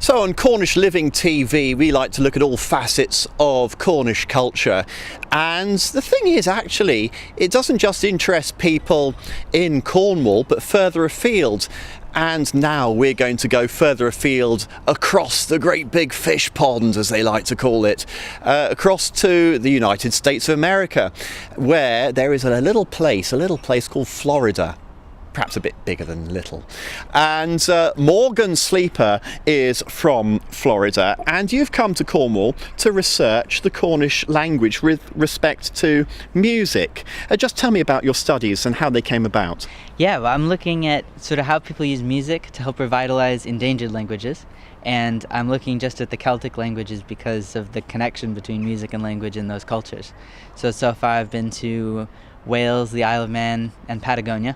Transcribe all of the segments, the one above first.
So on Cornish Living TV, we like to look at all facets of Cornish culture. And the thing is, actually, it doesn't just interest people in Cornwall, but further afield. And now we're going to go further afield across the great big fish pond, as they like to call it, across to the United States of America, where there is a little place called Florida. Perhaps a bit bigger than little. And Morgan Sleeper is from Florida, and you've come to Cornwall to research the Cornish language with respect to music. Just tell me about your studies and how they came about. Yeah, well, I'm looking at sort of how people use music to help revitalize endangered languages, and I'm looking just at the Celtic languages because of the connection between music and language in those cultures. So far I've been to Wales, the Isle of Man, and Patagonia,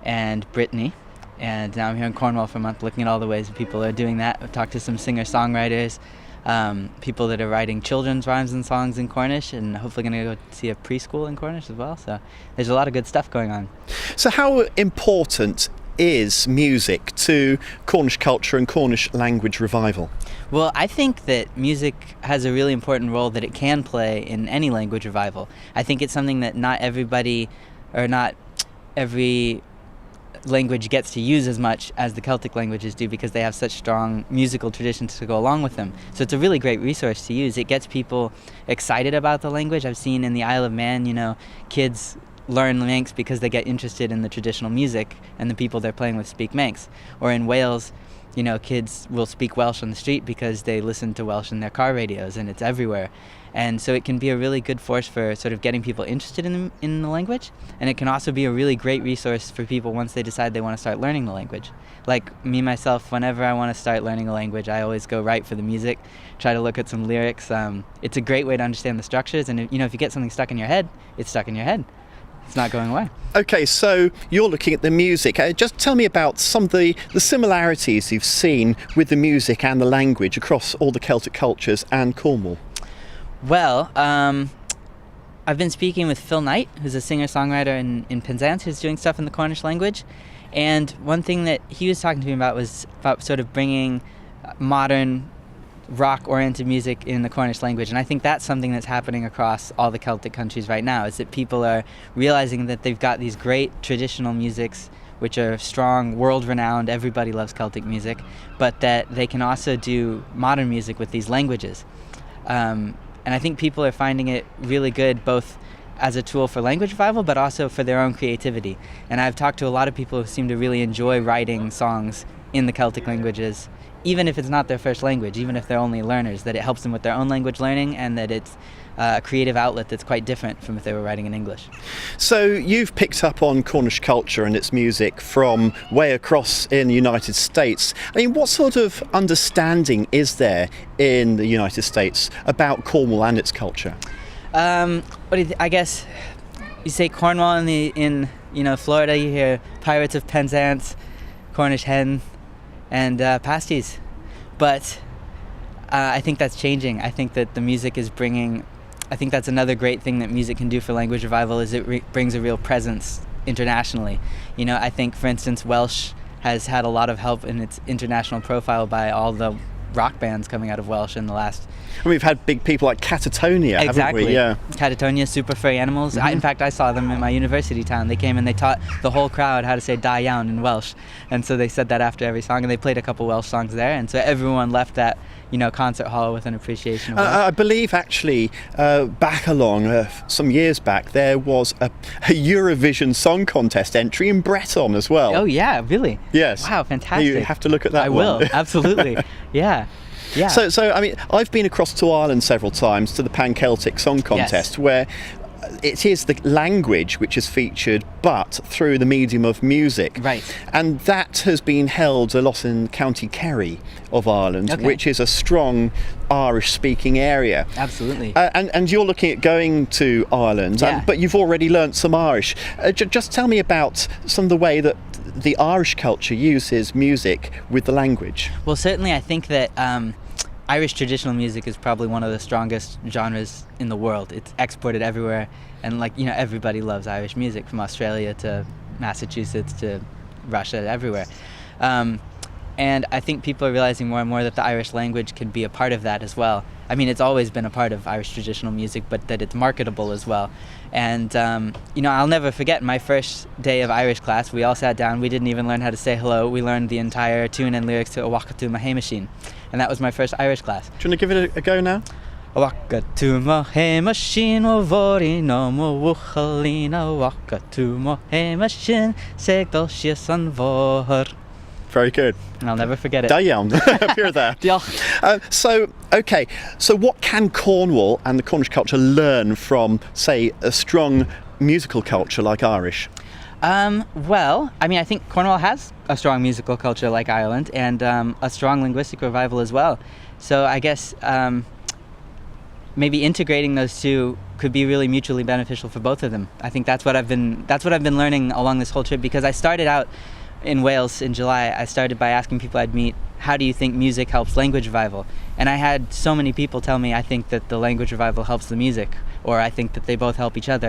and Brittany, and now I'm here in Cornwall for a month looking at all the ways people are doing that. I've talked to some singer-songwriters, people that are writing children's rhymes and songs in Cornish, and hopefully going to go see a preschool in Cornish as well, so there's a lot of good stuff going on. So how important is music to Cornish culture and Cornish language revival? Well, I think that music has a really important role that it can play in any language revival. I think it's something that not everybody, or not every language gets to use as much as the Celtic languages do, because they have such strong musical traditions to go along with them. So it's a really great resource to use. It gets people excited about the language. I've seen in the Isle of Man, kids learn Manx because they get interested in the traditional music and the people they're playing with speak Manx. Or in Wales, kids will speak Welsh on the street because they listen to Welsh in their car radios, and it's everywhere. And so it can be a really good force for sort of getting people interested in the language, and it can also be a really great resource for people once they decide they want to start learning the language. Like me, myself, whenever I want to start learning a language, I always go right for the music, try to look at some lyrics. It's a great way to understand the structures, and if you get something stuck in your head, it's stuck in your head. It's not going away. Okay, so you're looking at the music. Just tell me about some of the similarities you've seen with the music and the language across all the Celtic cultures and Cornwall. Well, I've been speaking with Phil Knight, who's a singer-songwriter in Penzance, who's doing stuff in the Cornish language. And one thing that he was talking to me about was about sort of bringing modern rock-oriented music in the Cornish language, and I think that's something that's happening across all the Celtic countries right now, is that people are realizing that they've got these great traditional musics which are strong, world-renowned, everybody loves Celtic music, but that they can also do modern music with these languages. And I think people are finding it really good, both as a tool for language revival, but also for their own creativity. And I've talked to a lot of people who seem to really enjoy writing songs in the Celtic languages, even if it's not their first language, even if they're only learners, that it helps them with their own language learning, and that it's a creative outlet that's quite different from if they were writing in English. So you've picked up on Cornish culture and its music from way across in the United States. I mean, what sort of understanding is there in the United States about Cornwall and its culture? I guess you say Cornwall in Florida, you hear Pirates of Penzance, Cornish hen, and pasties. But I think that's changing. I think that the music is I think that's another great thing that music can do for language revival, is it brings a real presence internationally. I think, for instance, Welsh has had a lot of help in its international profile by all the rock bands coming out of Welsh in the last... And we've had big people like Catatonia, haven't we? Yeah. Catatonia, Super Furry Animals. Mm-hmm. In fact, I saw them in my university town. They came and they taught the whole crowd how to say "da iawn" in Welsh. And so they said that after every song, and they played a couple Welsh songs there. And so everyone left that, concert hall with an appreciation of Welsh. I believe, actually, back along, some years back, there was a Eurovision Song Contest entry in Breton as well. Oh, yeah, really? Yes. Wow, fantastic. You have to look at that I one. will, absolutely. Yeah. Yeah. So I mean, I've been across to Ireland several times to the Pan-Celtic Song Contest, yes, where it is the language which is featured, but through the medium of music. Right. And that has been held a lot in County Kerry of Ireland, okay, which is a strong Irish-speaking area. Absolutely. And you're looking at going to Ireland, yeah, but you've already learnt some Irish. Just tell me about some of the way that the Irish culture uses music with the language. Well, certainly I think that Irish traditional music is probably one of the strongest genres in the world. It's exported everywhere, and everybody loves Irish music, from Australia to Massachusetts to Russia, everywhere. And I think people are realizing more and more that the Irish language can be a part of that as well. I mean, it's always been a part of Irish traditional music, but that it's marketable as well. And, I'll never forget my first day of Irish class. We all sat down. We didn't even learn how to say hello. We learned the entire tune and lyrics to Awakatu Mahe Machine. And that was my first Irish class. Do you want to give it a go now? Awakatu Mahe Machine, Wavori no mo wuchalina. Awakatu Mahe Machine, Segdal Shiasan Vor. Very good. And I'll never forget it. Da iawn. Pure there. Diolch. So what can Cornwall and the Cornish culture learn from, say, a strong musical culture like Irish? Well, I mean, I think Cornwall has a strong musical culture like Ireland, and a strong linguistic revival as well. So I guess maybe integrating those two could be really mutually beneficial for both of them. I think that's what I've been learning along this whole trip, because I started out in Wales in July. I started by asking people I'd meet, how do you think music helps language revival? And I had so many people tell me, I think that the language revival helps the music, or I think that they both help each other.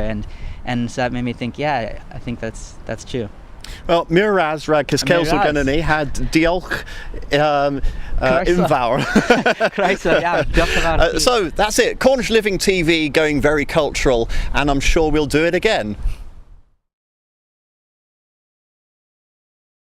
And so that made me think, yeah, I think that's true. Well, Miraz rag Cyscails O'Gunany had diolch infawr. So that's it. Cornish Living TV going very cultural, and I'm sure we'll do it again.